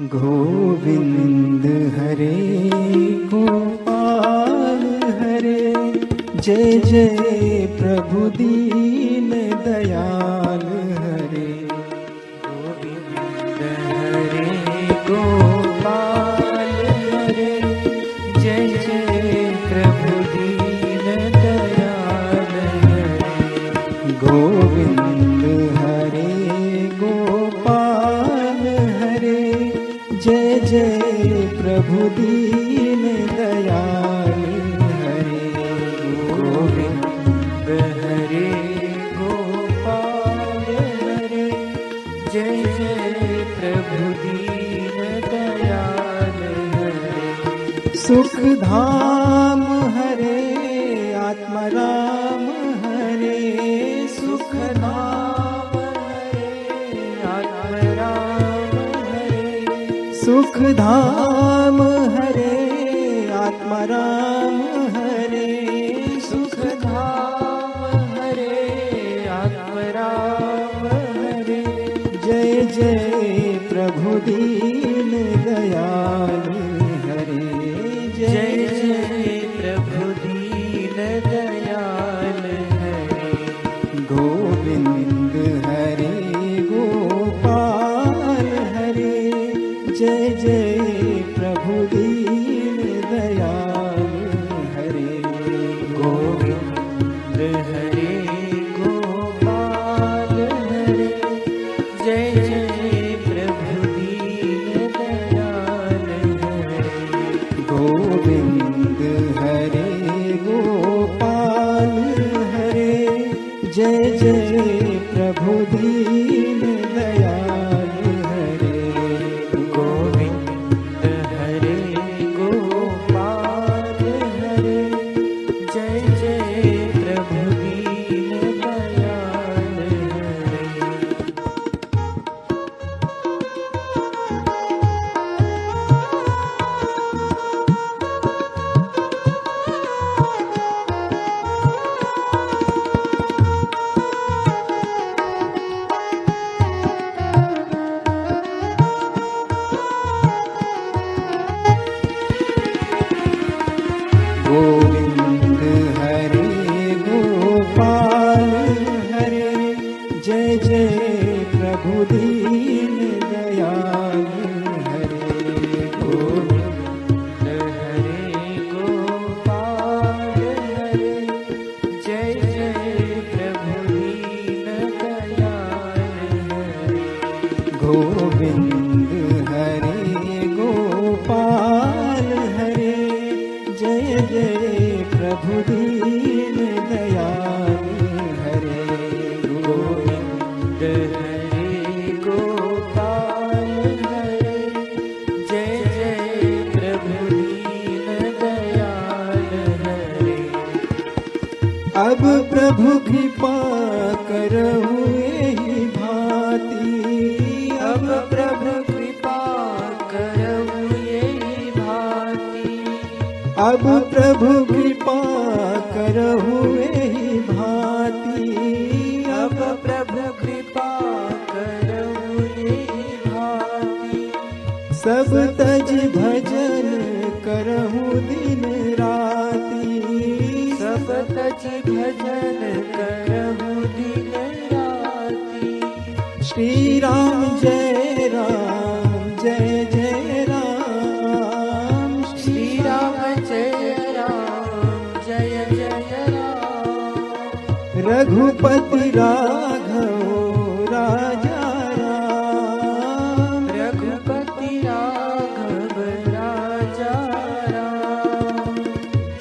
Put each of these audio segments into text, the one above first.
गोविंद हरे गोपाल हरे, जय जय प्रभु दीन दयाल हरे। गोविंद हरे गोपाल हरे, जय जय प्रभु दीन दयाल हरे। गोविंद हरे गोपाल हरे, जय जय प्रभु दीन दयाल हरे। गोविंद हरे गोपाल हरे, जय जय प्रभु दीन दयाल हरे। सुख धाम हरे आत्माराम हरे, सुख धाम हरे आत्माराम हरे। सुख धाम हरे आत्माराम हरे, सुख धाम हरे आत्माराम हरे। जय जय प्रभु दीन दयाल हरे, जय जय प्रभु दीन दयाल हरे। गोविंद हरे गोपाल हरे, जय जय प्रभु दीन दयाल हरे। गोविंद हरे गोपाल हरे, जय जय प्रभु दीन दयाल हरे। गोविंद हरे गोपाल हरे, जय जय प्रभु दीन दयाल हरे। गोविंद हरे गोपाल हरे, जय जय प्रभु दीन दयाल हरे। गोविंद हरे गोपाल हरे, जय जय प्रभु दीन दयाल हरे। गोविंद हरे गोपाल हरे, जय जय प्रभु दीन दयाल हरे। गोविंद हरे गोपाल हरे, जय जय प्रभु दीन दयाल हरे। गोविंद हरे गोपाल हरे, जय जय प्रभु दीन दयाल हरे। अब प्रभु कृपा करहु एहि भांति, अब प्रभु कृपा करहु एहि भांति। अब प्रभु कृपा करहु एहि भांति, अब प्रभु कृपा करहु एहि भांति। सब तज भजन करहु दिन राति, सब तज भजन करहु दिन राति। श्री राम जय राम जय जय राम, श्री राम जय राम जय जय राम। रघुपति राघव राजा राम, रघुपति राघव राजा राम।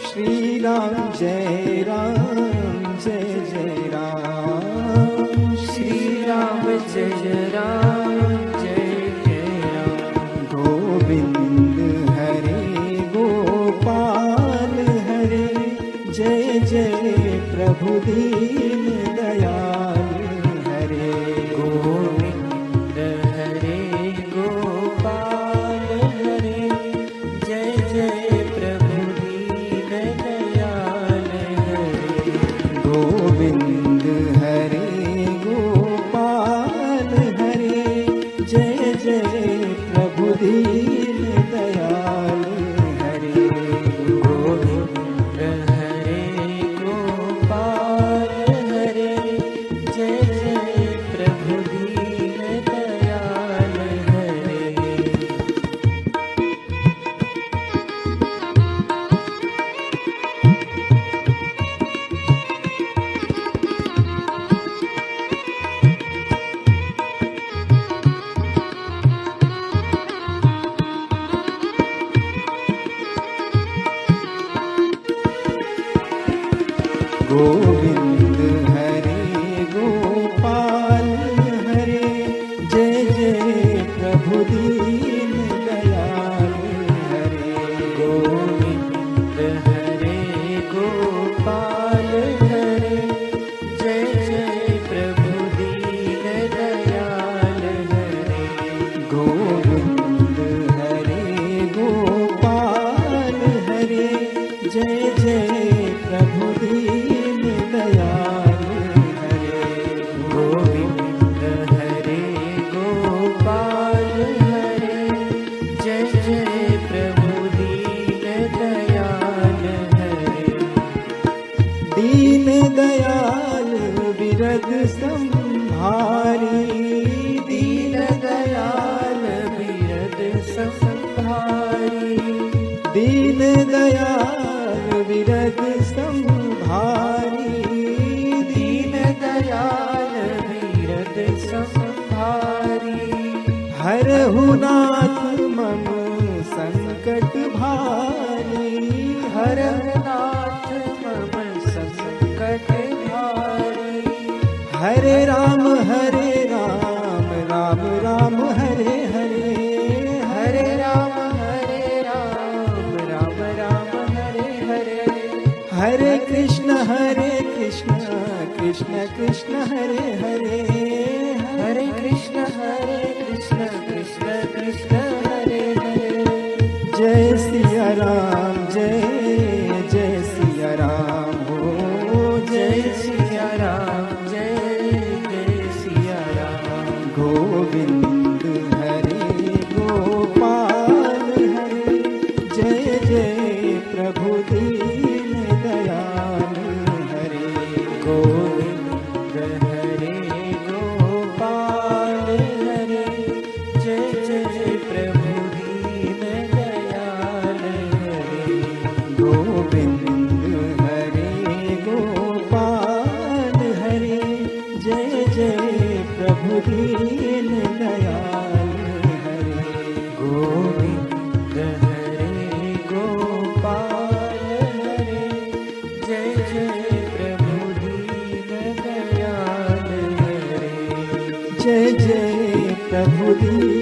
श्री राम जय जय राम, श्री राम जय जय राम। गोविंद हरे गोपाल हरे, जय जय प्रभु दीन दयाल हरे। गोविंद हरे गोपाल हरे, जय जय प्रभु दीन दयाल हरे। गोविंद हरे गोपाल हरे, जय जय प्रभु दीन गोविंद हरे गोपाल हरे, जय जय प्रभु दीन दयाल हरे। गोविंद हरे गोपाल हरे, जय जय प्रभु दीन दयाल हरे। गोविंद हरे गोपाल हरे, जय जय प्रभु दीन दयाल हरे। गोविंद हरे गोपाल हरे, जय जय प्रभु दीन दयाल हरे। दीन दयाल विरद संभारी, दीन दयाल बिरद संभारी, दीन दयाल विरद संभारी, दीन दयाल बिरद संभारी। हरहु नाथ मम संकट भारी, हरनाथ मम संकट भारी। हरे राम राम राम हरे हरे, हरे राम राम राम हरे हरे। हरे कृष्ण कृष्ण कृष्ण हरे हरे, हरे कृष्ण कृष्ण कृष्ण हरे हरे। जय सिया राम जय जय सिया राम हो, जय सिया राम जय जय सिया राम। गोविंद हरे गोपाल हरे, जय जय प्रभु दीन दयाल हरे। गोविंद हरे गोपाल हरे, जय जय प्रभु दीन दयाल हरे। गोविंद हरे गोपाल हरे, जय जय प्रभु दीन दयाल हरे। गोविंद हरे गोपाल हरे, जय जय प्रभु दीन दयाल हरे। जय जय प्रभु दीन